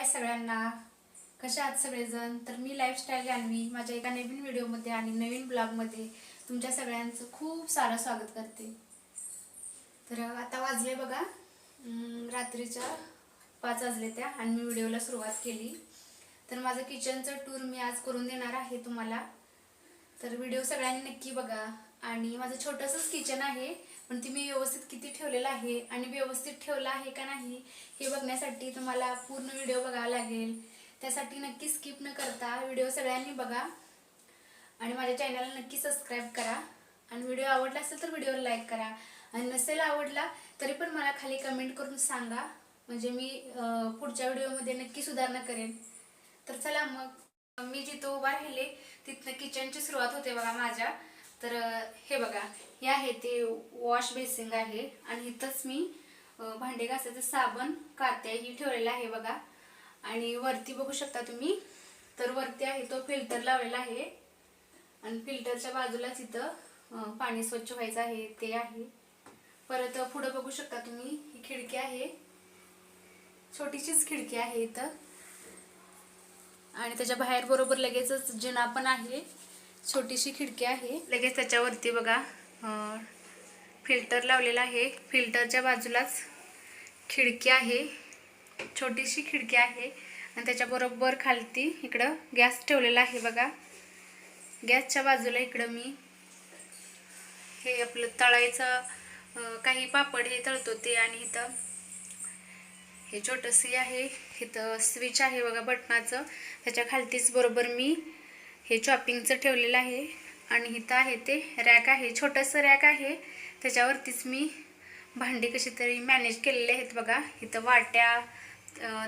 हाय सगळ्यांना, कशा आहात सगळेजण। तर मी लाईफस्टाईल जान्हवी माझ्या एका नवीन व्हिडिओमध्ये आणि नवीन ब्लॉगमध्ये तुमच्या सगळ्यांचं खूप सारं स्वागत करते। तर आता वाजले बघा रात्रीच्या 5 वाजले त्या आणि मी व्हिडिओला सुरुवात केली। तर माझं किचनचं टूर मी आज करून देणार आहे तुम्हाला। तर व्हिडिओ सगळ्यांनी नक्की बघा। आणि माझं छोटंसंच किचन आहे, पण ती मी व्यवस्थित किती ठेवलेलं आहे आणि व्यवस्थित ठेवलं आहे का नाही हे बघण्यासाठी तुम्हाला पूर्ण व्हिडिओ बघावा लागेल। त्यासाठी नक्की स्किप न करता व्हिडिओ सगळ्यांनी बघा आणि माझ्या चॅनलला नक्की सबस्क्राइब करा। आणि व्हिडिओ आवडला असेल तर व्हिडिओला लाईक करा आणि नसेल आवडला तरी पण मला खाली कमेंट करून सांगा, म्हणजे मी पुढच्या व्हिडिओमध्ये नक्की सुधारणा करेन। तर चला मग मी जिथं उभा राहिले तिथनं किचनची सुरुवात होते बघा माझ्या। तर हे बघा, हे आहे ते वॉश बेसिंग आहे आणि इथंच मी भांडे घासायचं साबण कात्या ही ठेवलेला आहे बघा। आणि वरती बघू शकता तुम्ही, तर वरती आहे तो फिल्टर लावलेला आहे आणि फिल्टरच्या बाजूलाच इथं पाणी स्वच्छ व्हायचं आहे ते आहे। परत पुढे बघू शकता तुम्ही, ही खिडकी आहे, छोटीशीच खिडकी आहे इथं आणि त्याच्या बाहेर बरोबर लगेचच जिना पण आहे, छोटीशी खिडकी आहे। लगेच त्याच्यावरती बघा फिल्टर लावलेला आहे, फिल्टरच्या बाजूलाच खिडकी आहे, छोटीशी खिडकी आहे आणि त्याच्या बरोबर खालती इकडं गॅस ठेवलेला आहे बघा। गॅसच्या बाजूला इकडं मी हे आपलं तळायचं काही पापड हे तळतो ते, आणि इथं हे छोटंसं आहे, इथं स्विच आहे बघा बटनाचं, त्याच्या खालतीच बरोबर मी हे चॉपिंगचं ठेवलेलं आहे। आणि इथं आहे ते रॅक आहे, छोटंसं रॅक आहे, त्याच्यावरतीच मी भांडी कशी तरी मॅनेज केलेले आहेत बघा। इथं वाट्या,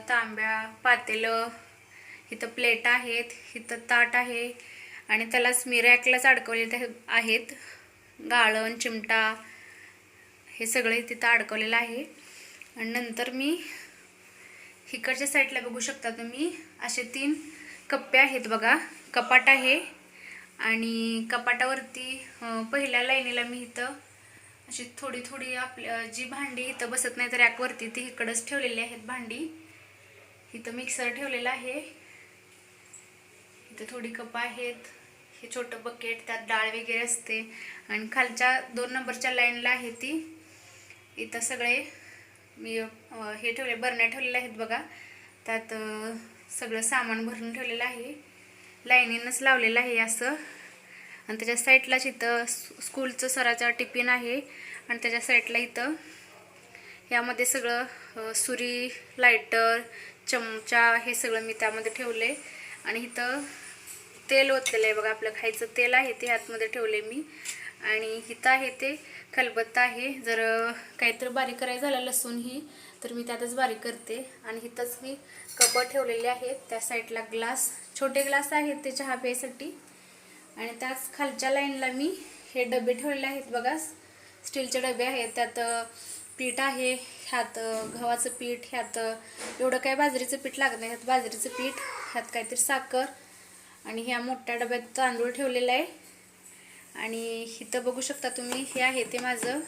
तांब्या, पातेलं, इथं प्लेट आहेत, इथं ताट आहे आणि त्यालाच मी रॅकलाच अडकवलेले आहेत, गाळण, चिमटा हे सगळे तिथं अडकवलेलं आहे। आणि नंतर मी इकडच्या साईडला बघू शकता तुम्ही, असे 3 कप्पे आहेत बघा, कपाट आहे आणि कपाटावरती पहिल्या लाईनीला मी इथं अशी थोडी थोडी आपल्या जी भांडी इथं बसत नाही तर रॅकवरती ती इकडंच ठेवलेली आहेत भांडी। इथं मिक्सर ठेवलेला आहे, इथं थोडी कप आहेत, हे छोटं बकेट त्यात डाळ वगैरे असते आणि खालच्या 2 नंबरच्या लाईनला आहे ती इथं सगळे मी हे ठेवले बरण्या ठेवलेल्या आहेत बघा, त्यात सगळं सामान भरून ठेवलेलं आहे, लाईनीनच लावलेलं आहे असं। आणि त्याच्या साईडलाच इथं स्कूलचं सराचा टिफिन आहे आणि त्याच्या साईडला इथं यामध्ये सगळं सुरी, लायटर, चमचा हे सगळं मी त्यामध्ये ठेवले। आणि इथं तेल ओतलेलं आहे बघा, आपलं खायचं तेल आहे ते आतमध्ये ठेवले मी। आणि इथं आहे ते खलबत्ता आहे, जर काहीतरी बारीक करायचं झालं लसूण ही तर मी त्यातच बारीक करते। आणि इथंच मी कप ठेवलेले आहेत, त्या साईडला ग्लास, छोटे ग्लास आहेत ते चहा प्यायसाठी। आणि त्याच खालच्या लाईनला मी हे डबे ठेवलेले आहेत बघा, स्टीलचे डबे आहेत, त्यात पीठ आहे, ह्यात गव्हाचं पीठ, ह्यात एवढं काय बाजरीचं पीठ लागत नाही, ह्यात बाजरीचं पीठ, ह्यात काहीतरी साखर आणि ह्या मोठ्या डब्यात तांदूळ ठेवलेला आहे। आणि इथं बघू शकता तुम्ही, हे आहे ते माझं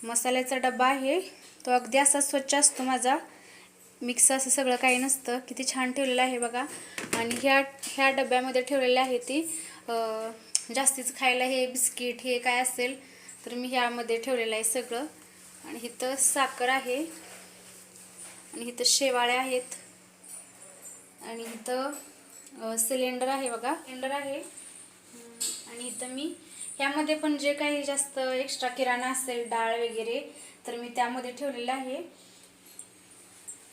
मसाल्याचा डबा आहे, तो अगदी असा स्वच्छ असतो माझा, मिक्स असं सगळं काही नसतं, किती छान ठेवलेलं आहे बघा। आणि ह्या डब्यामध्ये ठेवलेले आहे ती जास्तीच खायला हे बिस्किट हे काय असेल तर मी ह्यामध्ये ठेवलेलं आहे सगळं। आणि इथं साखर आहे आणि इथं शेवाळ्या आहेत आणि इथं सिलेंडर आहे बघा, सिलेंडर आहे। आणि इथं मी ह्यामध्ये पण जे काही जास्त एक्स्ट्रा किराणा असेल डाळ वगैरे तर मी त्यामध्ये ठेवलेलं आहे।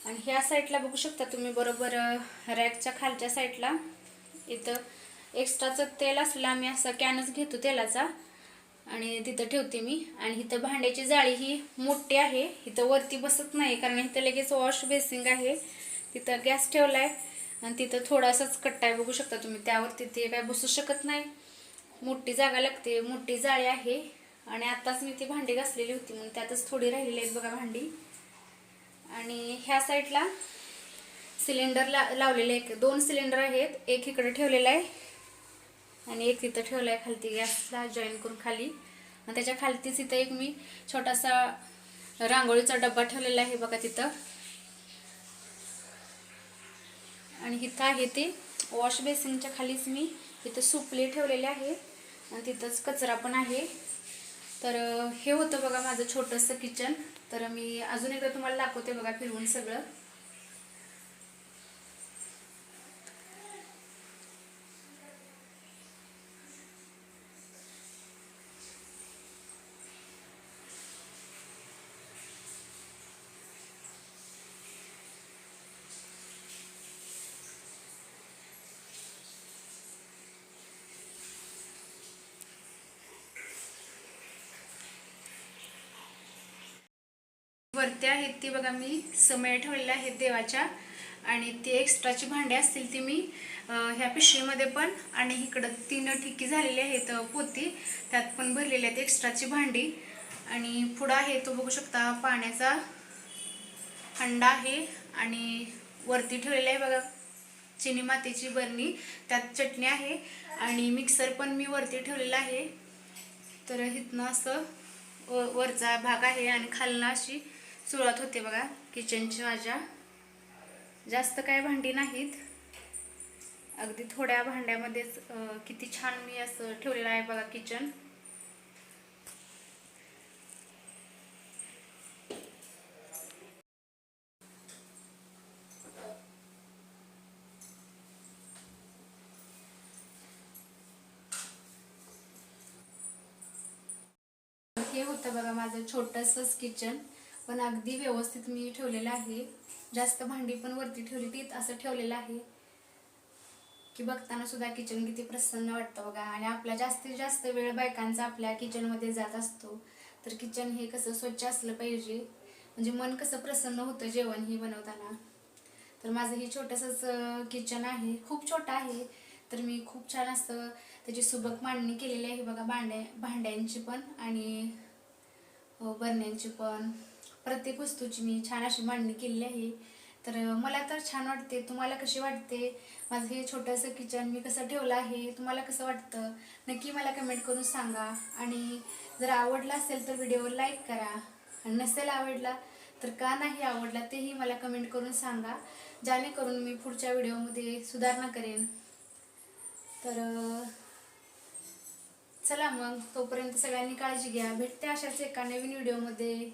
आणि ह्या साईडला बघू शकता तुम्ही बरोबर रॅकच्या खालच्या साईडला इथं एक्स्ट्राचं तेल असलं आम्ही असा कॅनच घेतो तेलाचा आणि तिथं ठेवते मी। आणि इथं भांड्याची जाळी ही मोठी आहे, इथं वरती बसत नाही कारण इथं लगेच वॉश बेसिंग आहे, तिथं गॅस ठेवलाय आणि तिथं थोडासाच कट्टा आहे बघू शकता तुम्ही, त्यावरती ते काय बसू शकत नाही, मोठी जागा लागते, मोठी जाळी आहे। आणि आताच मी ती भांडी घासलेली होती म्हणून त्यातच थोडी राहिलेली आहेत बघा भांडी। आणि ह्या साईडला सिलेंडर लावलेले आहेत, 2 सिलेंडर आहेत, एक इकडे ठेवलेला आहे आणि एक तिथं ठेवला आहे खालती गॅसला जॉईन करून खाली। आणि त्याच्या खालतीच इथं एक मी छोटासा रांगोळीचा डब्बा ठेवलेला आहे बघा तिथं। आणि इथं आहे ते वॉश बेसिनच्या खालीच मी इथं सुपली ठेवलेले आहे आणि तिथंच कचरा पण आहे. तर हे होतं बघा माझं छोटंसं किचन. तर मी अजून एकदा तुम्हाला दाखवते बघा फिरवून सगळं. वरती आहेत ती बघा मी समय ठेवलेल्या आहेत देवाच्या, आणि ती एक्स्ट्राची भांडी असतील ती मी ह्या पिशवीमध्ये पण, आणि इकडं 3 ठिकी झालेली आहेत पोती, त्यात पण भरलेली आहेत एक्स्ट्राची भांडी. आणि पुढं आहे तो बघू शकता पाण्याचा हंडा आहे, आणि वरती ठेवलेला आहे बघा चिनी मातीची बरणी, त्यात चटणी आहे, आणि मिक्सर पण मी वरती ठेवलेला आहे. तर इथनं असं वरचा भाग आहे आणि खालनं अशी सुरुवात होते बघा किचनची माझ्या. जास्त काय भांडी नाहीत, अगदी थोड्या भांड्यामध्येच किती छान मी असं ठेवलेलं आहे बघा किचन. हे होतं बघा माझं छोटंसंच किचन, पण अगदी व्यवस्थित मी ठेवलेलं आहे. जास्त भांडी पण वरती ठेवली ती असं ठेवलेलं आहे की बघताना सुद्धा किचन किती प्रसन्न वाटतं बघा. आणि आपला जास्तीत जास्त वेळ बायकांचा आपल्या किचनमध्ये जात असतो. तर किचन हे कसं स्वच्छ असलं पाहिजे, म्हणजे मन कसं प्रसन्न होतं जेवण ही बनवताना. तर माझं हे छोटंसंच किचन आहे, खूप छोटं आहे. तर मी खूप छान असं त्याची सुबक मांडणी केलेली आहे बघा, भांड्यांची पण आणि बरण्यांची पण, प्रत्येक वस्तूची मी छान अशी मांडणी केलेली आहे. तर मला तर छान वाटते. तुम्हाला कशी वाटते माझं हे छोटंसं किचन मी कसं ठेवलं आहे, तुम्हाला कसं वाटतं नक्की मला कमेंट करून सांगा. आणि जर आवडला असेल तर व्हिडिओवर लाईक करा, आणि नसेल आवडला तर का नाही आवडला तेही मला कमेंट करून सांगा, जेणेकरून मी पुढच्या व्हिडिओमध्ये सुधारणा करेन. तर चला मग तोपर्यंत सगळ्यांनी काळजी घ्या. भेटते अशाच एका नवीन व्हिडिओमध्ये.